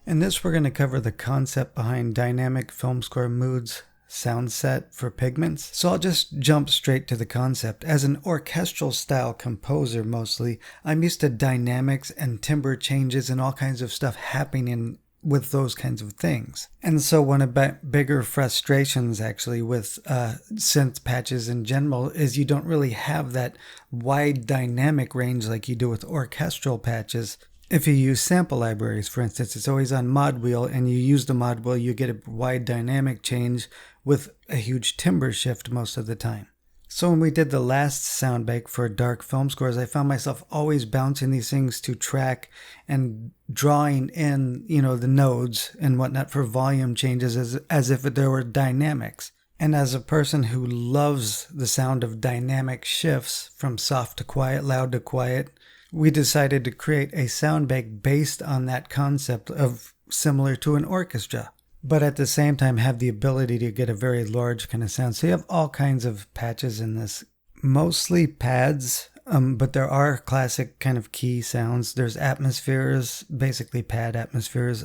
In this, we're going to cover the concept behind Dynamic Film Score Moods sound set for pigments. So I'll just jump straight to the concept. As an orchestral style composer mostly, I'm used to dynamics and timbre changes and all kinds of stuff happening with those kinds of things. And so one of the bigger frustrations actually with synth patches in general is you don't really have that wide dynamic range like you do with orchestral patches. If you use sample libraries, for instance, it's always on mod wheel, and you use the mod wheel, you get a wide dynamic change with a huge timbre shift most of the time. So when we did the last sound bake for Dark Film Scores, I found myself always bouncing these things to track and drawing in, the nodes and whatnot for volume changes as if there were dynamics. And as a person who loves the sound of dynamic shifts from soft to quiet, loud to quiet, we decided to create a sound bake based on that concept of similar to an orchestra, but at the same time have the ability to get a very large kind of sound. So you have all kinds of patches in this, mostly pads, but there are classic kind of key sounds. There's atmospheres, basically pad atmospheres,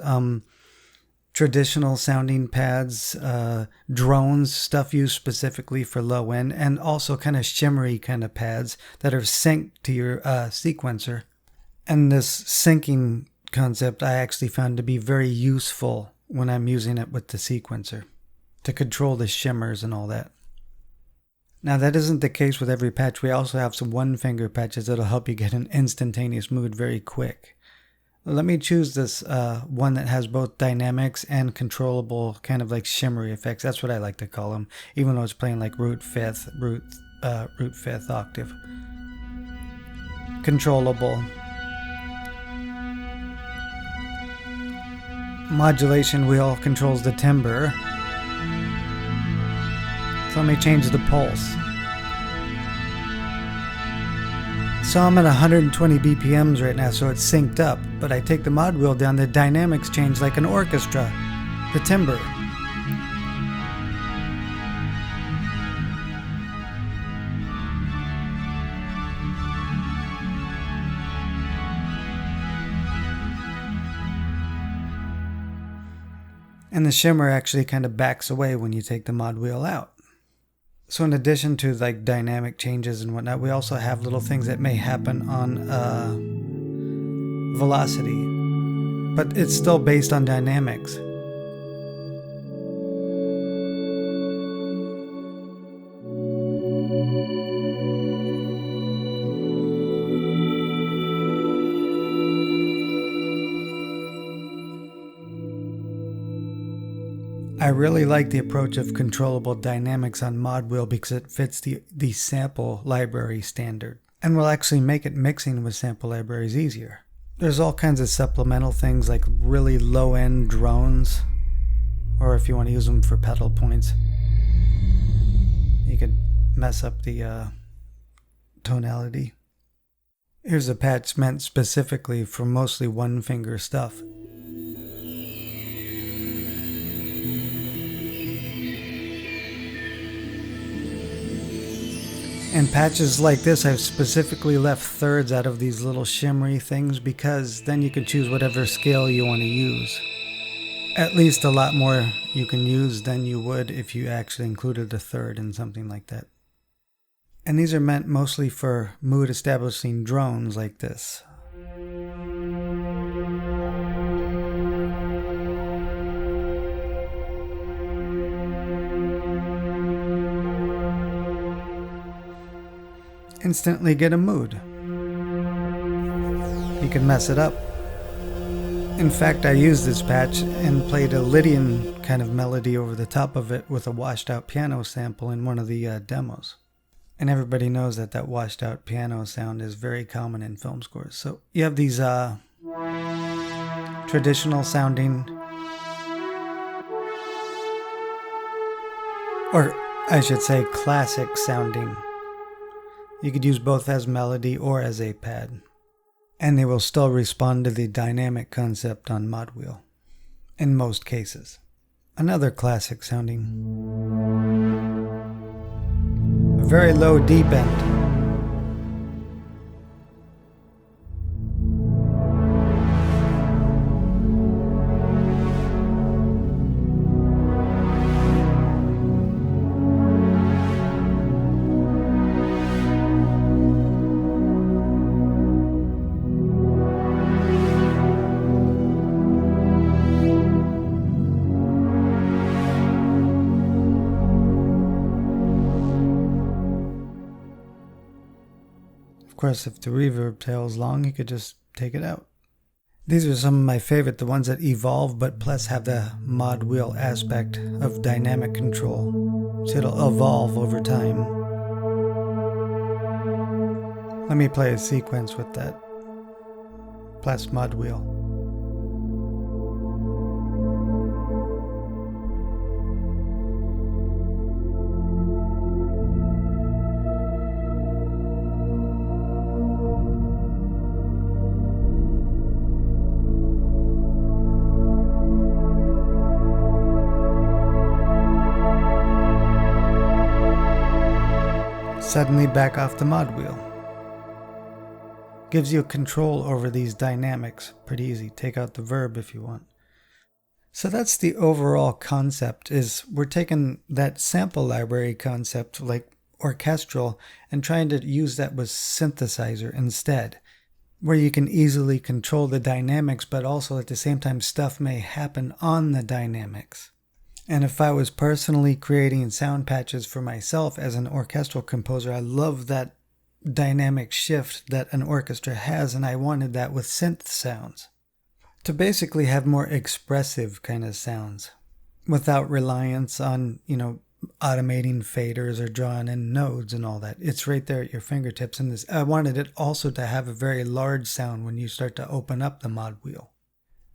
traditional sounding pads, drones, stuff used specifically for low end, and also kind of shimmery kind of pads that are synced to your sequencer. And this syncing concept I actually found to be very useful when I'm using it with the sequencer to control the shimmers and all that. Now that isn't the case with every patch. We also have some one finger patches that'll help you get an instantaneous mood very quick. Let me choose this one that has both dynamics and controllable kind of like shimmery effects. That's what I like to call them, even though it's playing like root fifth octave. Controllable. Modulation wheel controls the timbre. So let me change the pulse. So I'm at 120 BPMs right now, so it's synced up. But I take the mod wheel down, the dynamics change like an orchestra. The timbre. And the shimmer actually kind of backs away when you take the mod wheel out. So in addition to like dynamic changes and whatnot, we also have little things that may happen on velocity, but it's still based on dynamics. I really like the approach of controllable dynamics on mod wheel because it fits the sample library standard and will actually make it mixing with sample libraries easier. There's all kinds of supplemental things like really low end drones, or if you want to use them for pedal points, you could mess up the tonality. Here's a patch meant specifically for mostly one finger stuff. And patches like this, I've specifically left thirds out of these little shimmery things because then you can choose whatever scale you want to use. At least a lot more you can use than you would if you actually included a third in something like that. And these are meant mostly for mood establishing drones like this. Instantly get a mood. You can mess it up. In fact, I used this patch and played a Lydian kind of melody over the top of it with a washed out piano sample in one of the demos. And everybody knows that washed out piano sound is very common in film scores. So you have these traditional sounding, or I should say classic sounding. You could use both as melody or as a pad, and they will still respond to the dynamic concept on mod wheel, in most cases. Another classic sounding. A very low deep end. course, if the reverb tail is long, you could just take it out. These are some of my favorite, the ones that evolve but plus have the mod wheel aspect of dynamic control. So it'll evolve over time. Let me play a sequence with that plus mod wheel. Suddenly back off the mod wheel. Gives you control over these dynamics. Pretty easy. Take out the verb if you want. So that's the overall concept, is we're taking that sample library concept, like orchestral, and trying to use that with synthesizer instead, where you can easily control the dynamics, but also at the same time stuff may happen on the dynamics. And if I was personally creating sound patches for myself as an orchestral composer, I love that dynamic shift that an orchestra has, and I wanted that with synth sounds. To basically have more expressive kind of sounds without reliance on, automating faders or drawing in nodes and all that. It's right there at your fingertips. And I wanted it also to have a very large sound when you start to open up the mod wheel.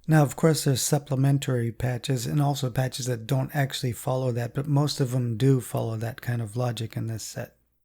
Now, of course, there's supplementary patches and also patches that don't actually follow that, but most of them do follow that kind of logic in this set.